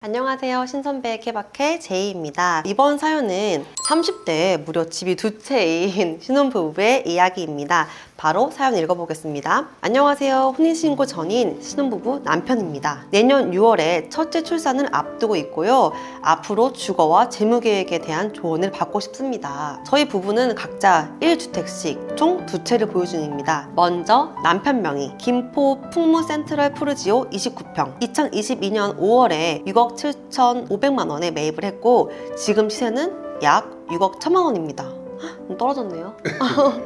안녕하세요. 신선배 케바케 제이입니다. 이번 사연은 30대에 무려 집이 두 채인 신혼부부의 이야기입니다. 바로 사연 읽어보겠습니다. 안녕하세요. 혼인신고 전인 신혼부부 남편입니다. 내년 6월에 첫째 출산을 앞두고 있고요. 앞으로 주거와 재무계획에 대한 조언을 받고 싶습니다. 저희 부부는 각자 1주택씩 총 2채를 보유 중입니다. 먼저 남편 명의 김포 풍무 센트럴 푸르지오 29평 2022년 5월에 6억 7,500만 원에 매입을 했고 지금 시세는 약 6억 1천만 원입니다. 떨어졌네요.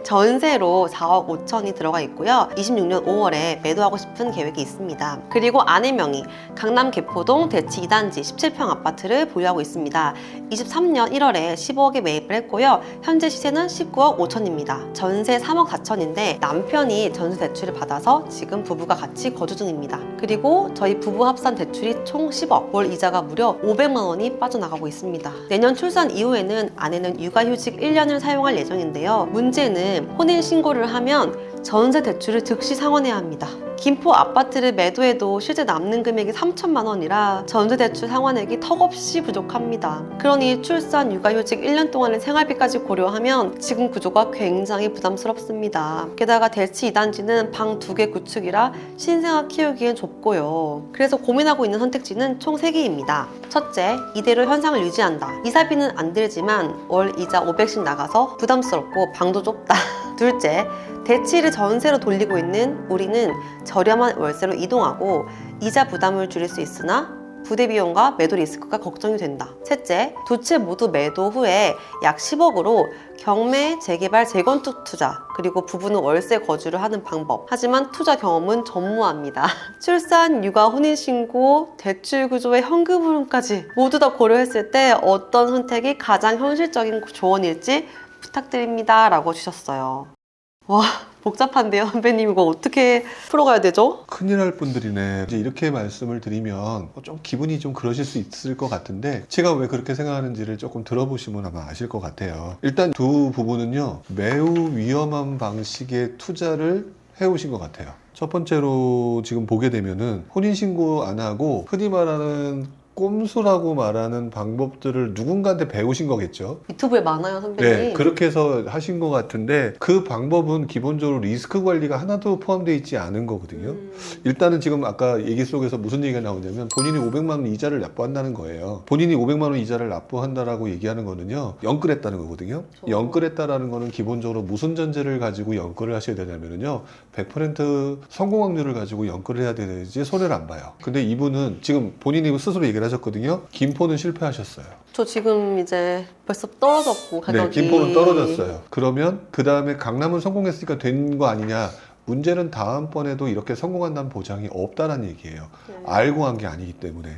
전세로 4억 5천이 들어가 있고요. 26년 5월에 매도하고 싶은 계획이 있습니다. 그리고 아내 명의 강남 개포동 대치 2단지 17평 아파트를 보유하고 있습니다. 23년 1월에 15억에 매입을 했고요. 현재 시세는 19억 5천입니다. 전세 3억 4천인데 남편이 전세 대출을 받아서 지금 부부가 같이 거주 중입니다. 그리고 저희 부부 합산 대출이 총 10억, 월 이자가 무려 500만 원이 빠져나가고 있습니다. 내년 출산 이후에는 아내는 육아휴직 1년을 사용할 예정인데요. 문제는 혼인신고를 하면 전세 대출을 즉시 상환해야 합니다. 김포 아파트를 매도해도 실제 남는 금액이 3천만 원이라 전세 대출 상환액이 턱없이 부족합니다. 그러니 출산, 육아휴직 1년 동안의 생활비까지 고려하면 지금 구조가 굉장히 부담스럽습니다. 게다가 대치 2단지는 방 2개 구축이라 신생아 키우기엔 좁고요. 그래서 고민하고 있는 선택지는 총 3개입니다. 첫째, 이대로 현상을 유지한다. 이사비는 안 들지만 월 이자 500씩 나가서 부담스럽고 방도 좁다. 둘째, 대치를 전세로 돌리고 있는 우리는 저렴한 월세로 이동하고 이자 부담을 줄일 수 있으나 부대 비용과 매도 리스크가 걱정이 된다. 셋째, 두 채 모두 매도 후에 약 10억으로 경매, 재개발, 재건축 투자, 그리고 부부는 월세 거주를 하는 방법. 하지만 투자 경험은 전무합니다. 출산, 육아, 혼인신고, 대출 구조의 현금 흐름까지 모두 다 고려했을 때 어떤 선택이 가장 현실적인 조언일지 부탁드립니다. 라고 주셨어요. 와, 복잡한데요, 선배님. 이거 어떻게 풀어가야 되죠? 큰일 날 분들이네. 이제 이렇게 말씀을 드리면 좀 기분이 좀 그러실 수 있을 것 같은데 제가 왜 그렇게 생각하는지를 조금 들어보시면 아마 아실 것 같아요. 일단 두 부부는요, 매우 위험한 방식의 투자를 해오신 것 같아요. 첫 번째로 지금 보게 되면은 혼인신고 안 하고 흔히 말하는 꼼수라고 말하는 방법들을 누군가한테 배우신 거겠죠. 유튜브에 많아요, 선배님. 네, 그렇게 해서 하신 것 같은데 그 방법은 기본적으로 리스크 관리가 하나도 포함되어 있지 않은 거거든요. 일단은 지금 아까 얘기 속에서 무슨 얘기가 나오냐면 본인이 500만 원 이자를 납부한다는 거예요. 본인이 500만 원 이자를 납부한다라고 얘기하는 거는요, 연끌했다는 거거든요. 연끌했다라는 거는 기본적으로 무슨 전제를 가지고 연끌을 하셔야 되냐면요, 100% 성공 확률을 가지고 연끌을 해야 되는지 손해를 안 봐요. 근데 이분은 지금 본인이 스스로 얘기를 하셨거든요. 김포는 실패하셨어요. 저 지금 이제 벌써 떨어졌고 가격이. 네, 김포는 떨어졌어요. 그러면 그 다음에 강남은 성공했으니까 된 거 아니냐. 문제는 다음번에도 이렇게 성공한다는 보장이 없다는 얘기예요. 네. 알고 한 게 아니기 때문에.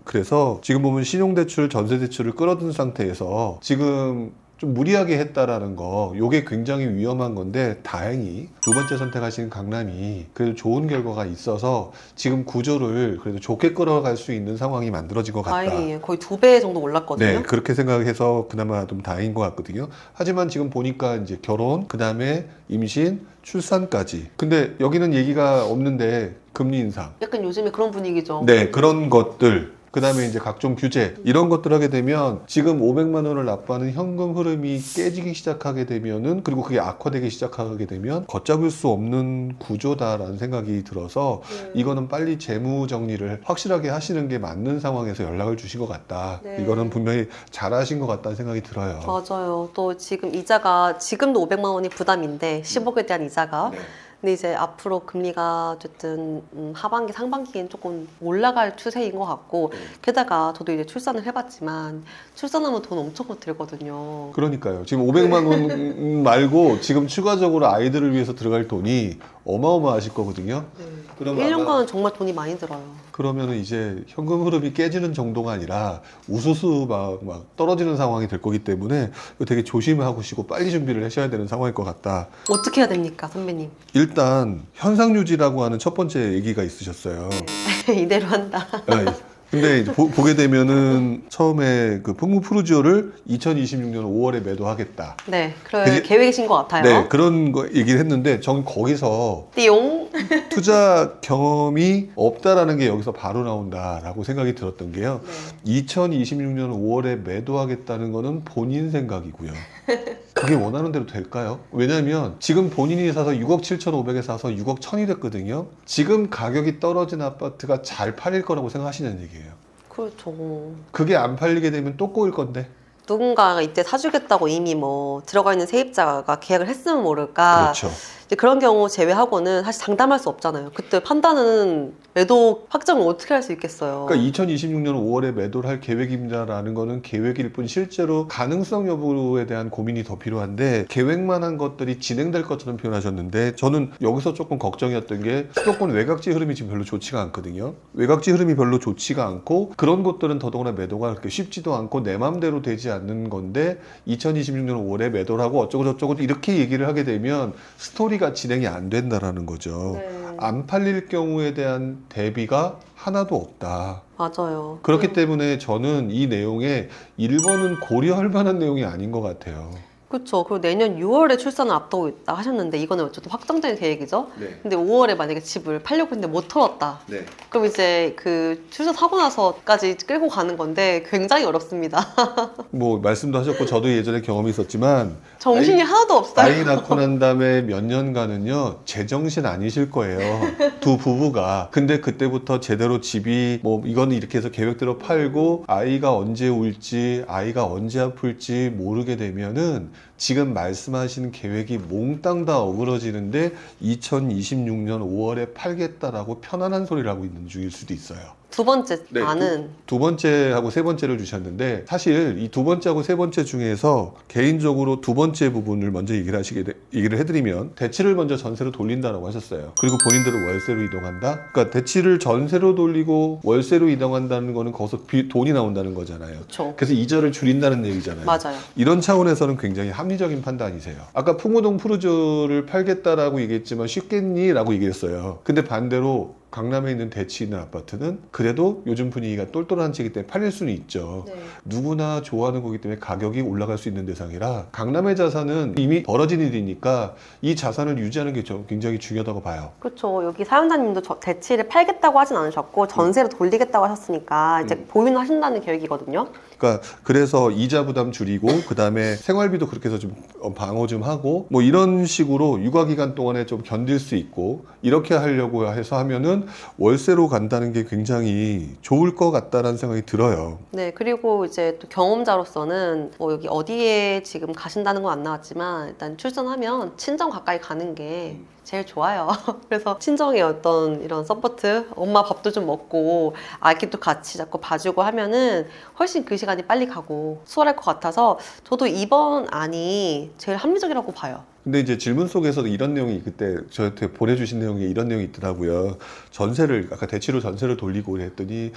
그래서 지금 보면 신용대출, 전세대출을 끌어든 상태에서 지금 좀 무리하게 했다라는 거, 요게 굉장히 위험한 건데 다행히 두 번째 선택하신 강남이 그래도 좋은 결과가 있어서 지금 구조를 그래도 좋게 끌어갈 수 있는 상황이 만들어진 것 같다. 다행이에요. 거의 2배 정도 올랐거든요. 네, 그렇게 생각해서 그나마 좀 다행인 것 같거든요. 하지만 지금 보니까 이제 결혼, 그 다음에 임신, 출산까지. 근데 여기는 얘기가 없는데 금리 인상. 약간 요즘에 그런 분위기죠. 네, 그런 것들. 그 다음에 이제 각종 규제 이런 것들 하게 되면 지금 500만 원을 납부하는 현금 흐름이 깨지기 시작하게 되면은, 그리고 그게 악화되기 시작하게 되면 걷잡을 수 없는 구조다라는 생각이 들어서 이거는 빨리 재무 정리를 확실하게 하시는 게 맞는 상황에서 연락을 주신 것 같다. 네. 이거는 분명히 잘하신 것 같다는 생각이 들어요. 맞아요. 또 지금 이자가 지금도 500만 원이 부담인데 10억에 대한 이자가. 네. 근데 이제 앞으로 금리가 어쨌든 하반기, 상반기엔 조금 올라갈 추세인 것 같고, 게다가 저도 이제 출산을 해봤지만 출산하면 돈 엄청 들거든요. 그러니까요. 지금 500만 원 말고 지금 추가적으로 아이들을 위해서 들어갈 돈이 어마어마하실 거거든요. 네. 그럼 1년간은 정말 돈이 많이 들어요. 그러면은 이제 현금 흐름이 깨지는 정도가 아니라 우수수 막 떨어지는 상황이 될 거기 때문에 되게 조심하시고 빨리 준비를 하셔야 되는 상황일 것 같다. 어떻게 해야 됩니까, 선배님? 일단 현상 유지라고 하는 첫 번째 얘기가 있으셨어요. 이대로 한다. 근데 이제 보게 되면은 처음에 그 풍무 푸르지오를 2026년 5월에 매도하겠다. 네, 그럴 계획이신 것 같아요. 네, 그런 거 얘기를 했는데 전 거기서 띠용. 투자 경험이 없다라는 게 여기서 바로 나온다라고 생각이 들었던 게요. 2026년 5월에 매도하겠다는 거는 본인 생각이고요. 그게 원하는 대로 될까요? 왜냐면 지금 본인이 사서 6억 7,500에 사서 6억 1,000이 됐거든요. 지금 가격이 떨어진 아파트가 잘 팔릴 거라고 생각하시는 얘기예요. 그렇죠. 그게 안 팔리게 되면 또 꼬일 건데. 누군가가 이때 사주겠다고 이미 뭐 들어가 있는 세입자가 계약을 했으면 모를까. 그렇죠. 이제 그런 경우 제외하고는 사실 장담할 수 없잖아요. 그때 판단은 매도 확정을 어떻게 할 수 있겠어요. 그러니까 2026년 5월에 매도를 할 계획입니다라는 거는 계획일 뿐 실제로 가능성 여부에 대한 고민이 더 필요한데 계획만 한 것들이 진행될 것처럼 표현하셨는데 저는 여기서 조금 걱정이었던 게 수도권 외곽지 흐름이 지금 별로 좋지가 않거든요. 외곽지 흐름이 별로 좋지가 않고 그런 곳들은 더더구나 매도가 그렇게 쉽지도 않고 내 맘대로 되지 않는 건데 2026년 5월에 매도를 하고 어쩌고 저쩌고 이렇게 얘기를 하게 되면 스토리가 진행이 안 된다라는 거죠. 네. 안 팔릴 경우에 대한 대비가 하나도 없다. 맞아요. 그렇기 때문에 저는 이 내용에 1번은 고려할 만한 내용이 아닌 것 같아요. 그렇죠. 그리고 내년 6월에 출산을 앞두고 있다 하셨는데 이거는 어쨌든 확정된 계획이죠. 네. 근데 5월에 만약에 집을 팔려고 했는데 못 털었다. 네. 그럼 이제 그 출산하고 나서까지 끌고 가는 건데 굉장히 어렵습니다. 뭐 말씀도 하셨고 저도 예전에 경험이 있었지만 정신이 하나도 없어요. 아이 낳고 난 다음에 몇 년간은요 제정신 아니실 거예요. 두 부부가. 근데 그때부터 제대로 집이 뭐 이거는 이렇게 해서 계획대로 팔고 아이가 언제 울지 아이가 언제 아플지 모르게 되면은 지금 말씀하신 계획이 몽땅 다 어그러지는데 2026년 5월에 팔겠다라고 편안한 소리를 하고 있는 중일 수도 있어요. 두 번째 네, 안은 두 번째하고 세 번째를 주셨는데 사실 이 두 번째하고 세 번째 중에서 개인적으로 두 번째 부분을 먼저 얘기를 해드리면 대치를 먼저 전세로 돌린다라고 하셨어요. 그리고 본인들은 월세로 이동한다. 그러니까 대치를 전세로 돌리고 월세로 이동한다는 거는 거기서 돈이 나온다는 거잖아요. 그렇죠. 그래서 이자를 줄인다는 얘기잖아요. 맞아요. 이런 차원에서는 굉장히 합리적인 판단이세요. 아까 풍무동 푸르조를 팔겠다라고 얘기했지만 쉽겠니? 라고 얘기했어요. 근데 반대로 강남에 있는 대치 있는 아파트는 그래도 요즘 분위기가 똘똘한 지이기 때문에 팔릴 수는 있죠. 네. 누구나 좋아하는 거기 때문에 가격이 올라갈 수 있는 대상이라 강남의 자산은 이미 벌어진 일이니까 이 자산을 유지하는 게 굉장히 중요하다고 봐요. 그렇죠. 여기 사연자님도 대치를 팔겠다고 하진 않으셨고 전세로 돌리겠다고 하셨으니까 이제 보유는 하신다는 계획이거든요. 그러니까 그래서 이자 부담 줄이고 그 다음에 생활비도 그렇게 해서 좀 방어 좀 하고 뭐 이런 식으로 육아 기간 동안에 좀 견딜 수 있고 이렇게 하려고 해서 하면은 월세로 간다는 게 굉장히 좋을 것 같다라는 생각이 들어요. 네, 그리고 이제 또 경험자로서는 뭐 여기 어디에 지금 가신다는 건 안 나왔지만 일단 출산하면 친정 가까이 가는 게 제일 좋아요. 그래서 친정의 어떤 이런 서포트, 엄마 밥도 좀 먹고 아기도 같이 자꾸 봐주고 하면은 훨씬 그 시간이 빨리 가고 수월할 것 같아서 저도 이번 안이 제일 합리적이라고 봐요. 근데 이제 질문 속에서도 이런 내용이 그때 저한테 보내주신 내용에 이런 내용이 있더라고요. 전세를 아까 대치로 전세를 돌리고 그랬더니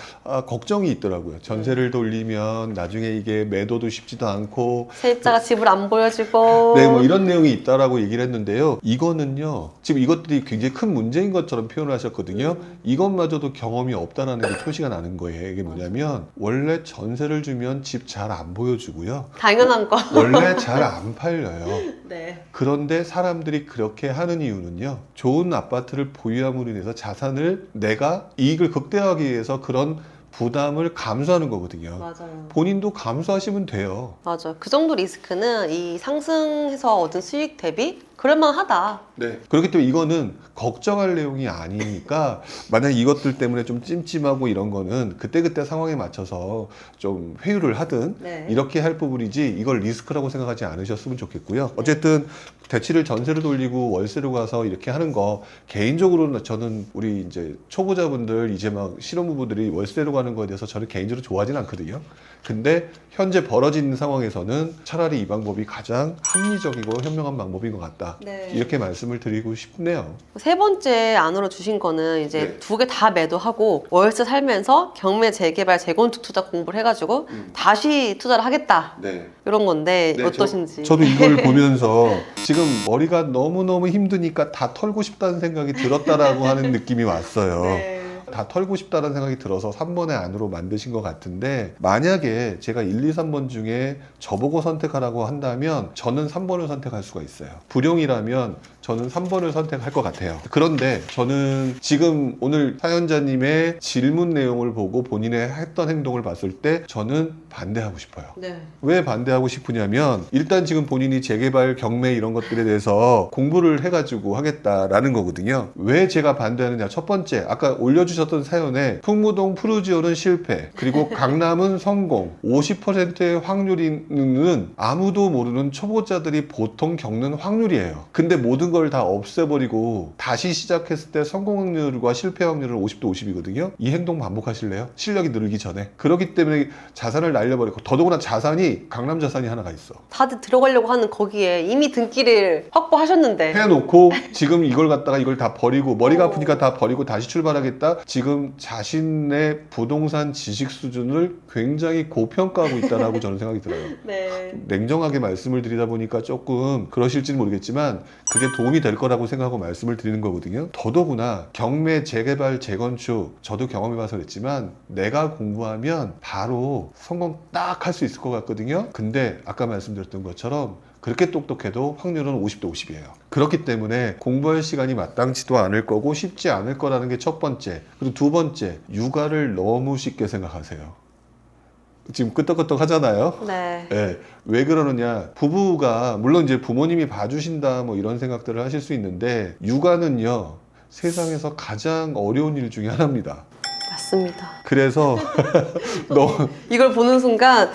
걱정이 있더라고요. 전세를 돌리면 나중에 이게 매도도 쉽지도 않고 세입자가 집을 안 보여주고 네, 뭐 이런 내용이 있다라고 얘기를 했는데요. 이거는요. 지금 이것들이 굉장히 큰 문제인 것처럼 표현을 하셨거든요. 이것마저도 경험이 없다라는 게 표시가 나는 거예요. 이게 뭐냐면 원래 전세를 주면 집 잘 안 보여주고요. 당연한 거. 원래 잘 안 팔려요. 네. 그런데 사람들이 그렇게 하는 이유는요. 좋은 아파트를 보유함으로 인해서 자산을 내가 이익을 극대화하기 위해서 그런 부담을 감수하는 거거든요. 맞아요. 본인도 감수하시면 돼요. 맞아요. 그 정도 리스크는 이 상승해서 얻은 수익 대비 그럴만하다. 네. 그렇기 때문에 이거는 걱정할 내용이 아니니까 만약 이것들 때문에 좀 찜찜하고 이런 거는 그때그때 상황에 맞춰서 좀 회유를 하든 네. 이렇게 할 부분이지 이걸 리스크라고 생각하지 않으셨으면 좋겠고요. 어쨌든 대치를 전세로 돌리고 월세로 가서 이렇게 하는 거 개인적으로는 저는 우리 이제 초보자분들 이제 막 신혼부부들이 월세로 가는 거에 대해서 저는 개인적으로 좋아하진 않거든요. 근데 현재 벌어진 상황에서는 차라리 이 방법이 가장 합리적이고 현명한 방법인 것 같다. 네. 이렇게 말씀을 드리고 싶네요. 세 번째 안으로 주신 거는 이제 네. 두 개 다 매도하고 월세 살면서 경매 재개발 재건축 투자 공부를 해가지고 다시 투자를 하겠다. 네. 이런 건데 네, 어떠신지. 저도 이걸 보면서 지금 머리가 너무너무 힘드니까 다 털고 싶다는 생각이 들었다라고 하는 느낌이 왔어요. 네. 다 털고 싶다는 생각이 들어서 3번의 안으로 만드신 것 같은데, 만약에 제가 1, 2, 3번 중에 저보고 선택하라고 한다면 저는 3번을 선택할 수가 있어요. 불용이라면 저는 3번을 선택할 것 같아요. 그런데 저는 지금 오늘 사연자님의 질문 내용을 보고 본인의 했던 행동을 봤을 때 저는 반대하고 싶어요. 네. 왜 반대하고 싶으냐면, 일단 지금 본인이 재개발, 경매 이런 것들에 대해서 공부를 해가지고 하겠다라는 거거든요. 왜 제가 반대하느냐. 첫 번째, 아까 올려주셨던 사연에 풍무동 푸르지오는 실패, 그리고 강남은 성공, 50%의 확률이는 아무도 모르는 초보자들이 보통 겪는 확률이에요. 근데 모든 걸 다 없애버리고 다시 시작했을 때 성공 확률과 실패 확률은 50대 50이거든요. 이 행동 반복하실래요? 실력이 늘기 전에. 그렇기 때문에 자산을 날려버리고, 더더구나 자산이 강남 자산이 하나가 있어. 다들 들어가려고 하는 거기에 이미 등기를 확보하셨는데. 해놓고 지금 이걸 갖다가 이걸 다 버리고, 머리가 아프니까 다 버리고 다시 출발하겠다. 지금 자신의 부동산 지식 수준을 굉장히 고평가하고 있다라고 저는 생각이 들어요. 네. 냉정하게 말씀을 드리다 보니까 조금 그러실지는 모르겠지만 그게 도움이 될 거라고 생각하고 말씀을 드리는 거거든요. 더더구나 경매, 재개발, 재건축, 저도 경험해봐서 그랬지만 내가 공부하면 바로 성공 딱 할 수 있을 것 같거든요. 근데 아까 말씀드렸던 것처럼 그렇게 똑똑해도 확률은 50대 50이에요. 그렇기 때문에 공부할 시간이 마땅치도 않을 거고 쉽지 않을 거라는 게 첫 번째. 그리고 두 번째, 육아를 너무 쉽게 생각하세요. 지금 끄떡끄떡 하잖아요. 네. 네. 왜 그러느냐. 부부가, 물론 이제 부모님이 봐주신다 뭐 이런 생각들을 하실 수 있는데, 육아는요, 세상에서 가장 어려운 일 중에 하나입니다. 맞습니다. 그래서 이걸 보는 순간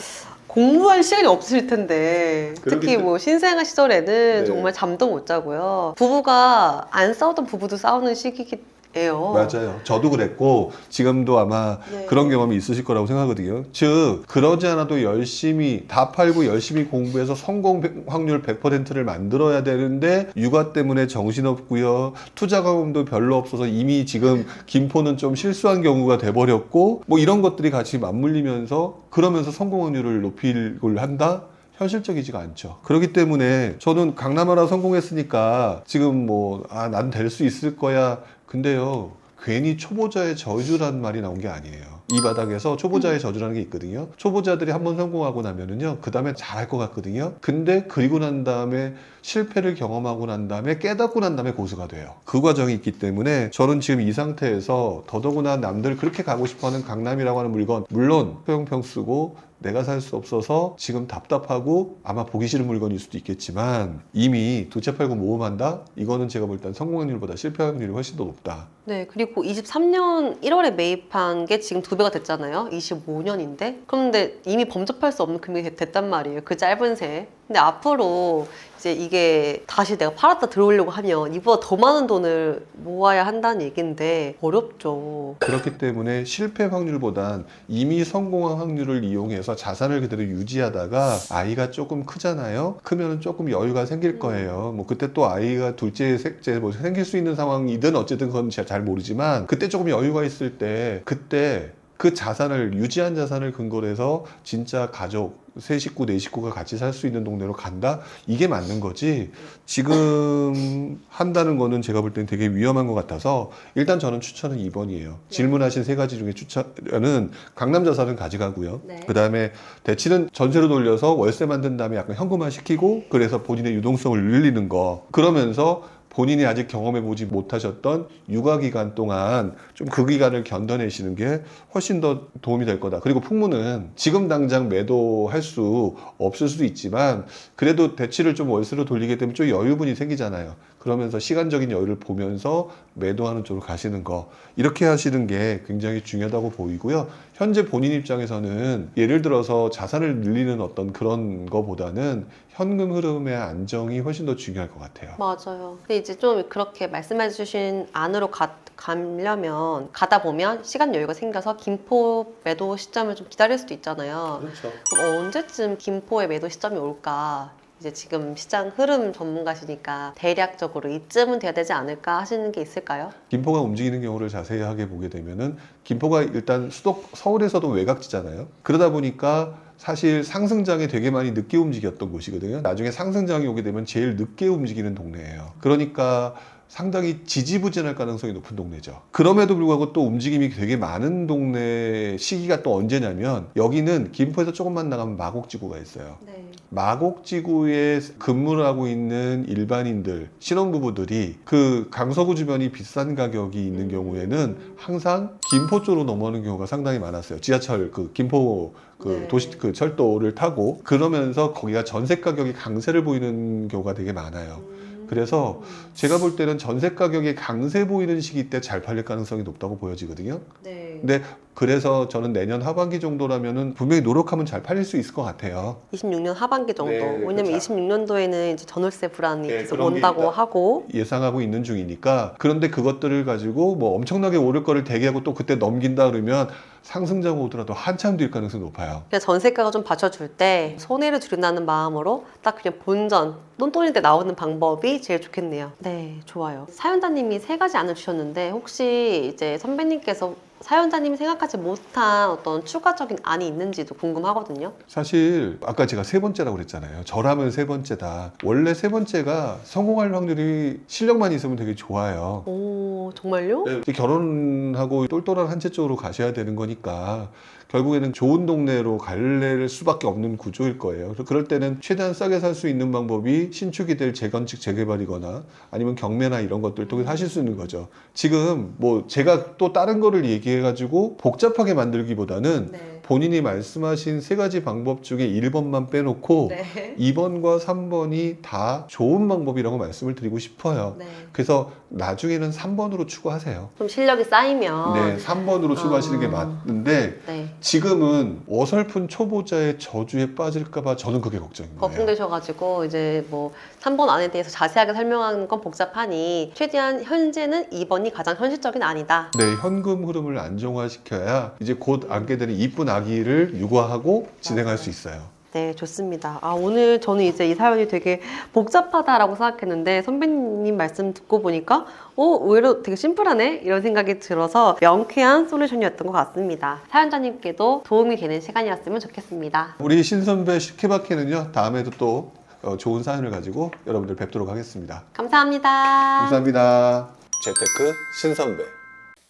공부할 시간이 없으실 텐데, 특히 그러기 뭐 신생아 시절에는 네. 정말 잠도 못 자고요. 부부가 안 싸우던 부부도 싸우는 시기예요. 맞아요. 저도 그랬고 지금도 아마 네. 그런 경험이 있으실 거라고 생각하거든요. 즉 그러지 않아도 열심히 다 팔고 열심히 공부해서 성공 확률 100%를 만들어야 되는데 육아 때문에 정신없고요. 투자 경험도 별로 없어서 이미 지금 김포는 좀 실수한 경우가 돼버렸고, 뭐 이런 것들이 같이 맞물리면서 그러면서 성공 확률을 높이려고 한다? 현실적이지가 않죠. 그렇기 때문에 저는 강남하라 성공했으니까 지금 뭐 난 될 수 있을 거야. 근데요, 괜히 초보자의 저주라는 말이 나온 게 아니에요. 이 바닥에서 초보자의 저주라는 게 있거든요. 초보자들이 한번 성공하고 나면은요, 그 다음에 잘할 것 같거든요. 근데 그리고 난 다음에 실패를 경험하고 난 다음에 깨닫고 난 다음에 고수가 돼요. 그 과정이 있기 때문에 저는 지금 이 상태에서 더더구나 남들 그렇게 가고 싶어하는 강남이라고 하는 물건, 물론 소형평 쓰고 내가 살 수 없어서 지금 답답하고 아마 보기 싫은 물건일 수도 있겠지만 이미 두 채 팔고 모험한다? 이거는 제가 볼 땐 성공 확률보다 실패 확률이 훨씬 더 높다. 네, 그리고 23년 1월에 매입한 게 지금 2배가 됐잖아요. 25년인데. 그런데 이미 범접할 수 없는 금액이 됐단 말이에요. 그 짧은 새에. 근데 앞으로 이제 이게 다시 내가 팔았다 들어오려고 하면 이보다 더 많은 돈을 모아야 한다는 얘기인데 어렵죠. 그렇기 때문에 실패 확률보단 이미 성공한 확률을 이용해서 자산을 그대로 유지하다가 아이가 조금 크잖아요. 크면 조금 여유가 생길 거예요. 뭐 그때 또 아이가 둘째, 셋째 뭐 생길 수 있는 상황이든 어쨌든 그건 제가 잘 모르지만, 그때 조금 여유가 있을 때 그때 그 자산을, 유지한 자산을 근거로 해서 진짜 가족, 세 식구, 네 식구가 같이 살 수 있는 동네로 간다? 이게 맞는 거지. 지금 한다는 거는 제가 볼 땐 되게 위험한 것 같아서 일단 저는 추천은 2번이에요. 질문하신 세 가지 중에 추천은 강남 자산은 가져가고요. 네. 그 다음에 대치는 전세로 돌려서 월세 만든 다음에 약간 현금화 시키고, 그래서 본인의 유동성을 늘리는 거. 그러면서 본인이 아직 경험해보지 못하셨던 육아 기간 동안 좀 그 기간을 견뎌내시는 게 훨씬 더 도움이 될 거다. 그리고 풍무는 지금 당장 매도할 수 없을 수도 있지만 그래도 대치를 좀 월세로 돌리게 되면 좀 여유분이 생기잖아요. 그러면서 시간적인 여유를 보면서 매도하는 쪽으로 가시는 거, 이렇게 하시는 게 굉장히 중요하다고 보이고요. 현재 본인 입장에서는 예를 들어서 자산을 늘리는 어떤 그런 거보다는 현금 흐름의 안정이 훨씬 더 중요할 것 같아요. 맞아요. 근데 이제 좀 그렇게 말씀해주신 안으로 가려면 가다 보면 시간 여유가 생겨서 김포 매도 시점을 좀 기다릴 수도 있잖아요. 그렇죠. 그럼 언제쯤 김포의 매도 시점이 올까? 이제 지금 시장 흐름 전문가시니까 대략적으로 이쯤은 돼야 되지 않을까 하시는 게 있을까요? 김포가 움직이는 경우를 자세하게 보게 되면은 김포가 일단 서울에서도 외곽지잖아요. 그러다 보니까 사실 상승장에 되게 많이 늦게 움직였던 곳이거든요. 나중에 상승장이 오게 되면 제일 늦게 움직이는 동네예요. 그러니까 상당히 지지부진할 가능성이 높은 동네죠. 그럼에도 불구하고 또 움직임이 되게 많은 동네 시기가 또 언제냐면 여기는 김포에서 조금만 나가면 마곡지구가 있어요. 네. 마곡지구에 근무를 하고 있는 일반인들, 신혼부부들이 그 강서구 주변이 비싼 가격이 있는 경우에는 항상 김포 쪽으로 넘어오는 경우가 상당히 많았어요. 지하철 그 김포 그 네. 도시 그 철도를 타고 그러면서 거기가 전세 가격이 강세를 보이는 경우가 되게 많아요. 그래서 제가 볼 때는 전세 가격이 강세 보이는 시기 때 잘 팔릴 가능성이 높다고 보여지거든요. 네. 근데 그래서 저는 내년 하반기 정도라면은 분명히 노력하면 잘 팔릴 수 있을 것 같아요. 26년 하반기 정도. 네, 왜냐면 그렇죠. 26년도에는 이제 전월세 불안이 네, 계속 그런 게 온다고 있다. 하고. 예상하고 있는 중이니까 그런데 그것들을 가지고 뭐 엄청나게 오를 거를 대기하고 또 그때 넘긴다 그러면 상승자가 오더라도 한참 뒤일 가능성이 높아요. 그냥 전세가가 좀 받쳐줄 때 손해를 줄인다는 마음으로 딱 그냥 본전 똔똔일 때 나오는 방법이 제일 좋겠네요. 네, 좋아요. 사연자님이 3가지 안을 주셨는데 혹시 이제 선배님께서 사연자님이 생각하지 못한 어떤 추가적인 안이 있는지도 궁금하거든요. 사실 아까 제가 3번째라고 그랬잖아요. 저라면 3번째다. 원래 3번째가 성공할 확률이 실력만 있으면 되게 좋아요. 오, 정말요? 이제 결혼하고 똘똘한 한 채 쪽으로 가셔야 되는 거니까 결국에는 좋은 동네로 갈래 수밖에 없는 구조일 거예요. 그래서 그럴 때는 최대한 싸게 살 수 있는 방법이 신축이 될 재건축 재개발이거나 아니면 경매나 이런 것들 통해서 하실 수 있는 거죠. 지금 뭐 제가 또 다른 거를 얘기해가지고 복잡하게 만들기보다는 네. 본인이 말씀하신 3가지 방법 중에 1번만 빼놓고 네. 2번과 3번이 다 좋은 방법이라고 말씀을 드리고 싶어요. 네. 그래서 나중에는 3번으로 추구하세요. 좀 실력이 쌓이면. 네, 3번으로 추구하시는 게 맞는데 네. 지금은 어설픈 초보자의 저주에 빠질까봐 저는 그게 걱정인 거예요. 걱정되셔가지고 이제 뭐 3번 안에 대해서 자세하게 설명하는 건 복잡하니 최대한 현재는 2번이 가장 현실적인 안이다. 네, 현금 흐름을 안정화시켜야 이제 곧 안게 되는 이쁜 아기를 육아하고 진행할 수 있어요. 네, 좋습니다. 아, 오늘 저는 이제 이 사연이 되게 복잡하다라고 생각했는데 선배님 말씀 듣고 보니까 의외로 되게 심플하네? 이런 생각이 들어서 명쾌한 솔루션이었던 것 같습니다. 사연자님께도 도움이 되는 시간이었으면 좋겠습니다. 우리 신선배 시케바케는요, 다음에도 또 좋은 사연을 가지고 여러분들 뵙도록 하겠습니다. 감사합니다. 감사합니다. 재테크 신선배.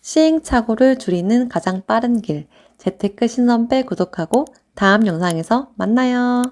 시행착오를 줄이는 가장 빠른 길. 재테크 신선배 구독하고 다음 영상에서 만나요.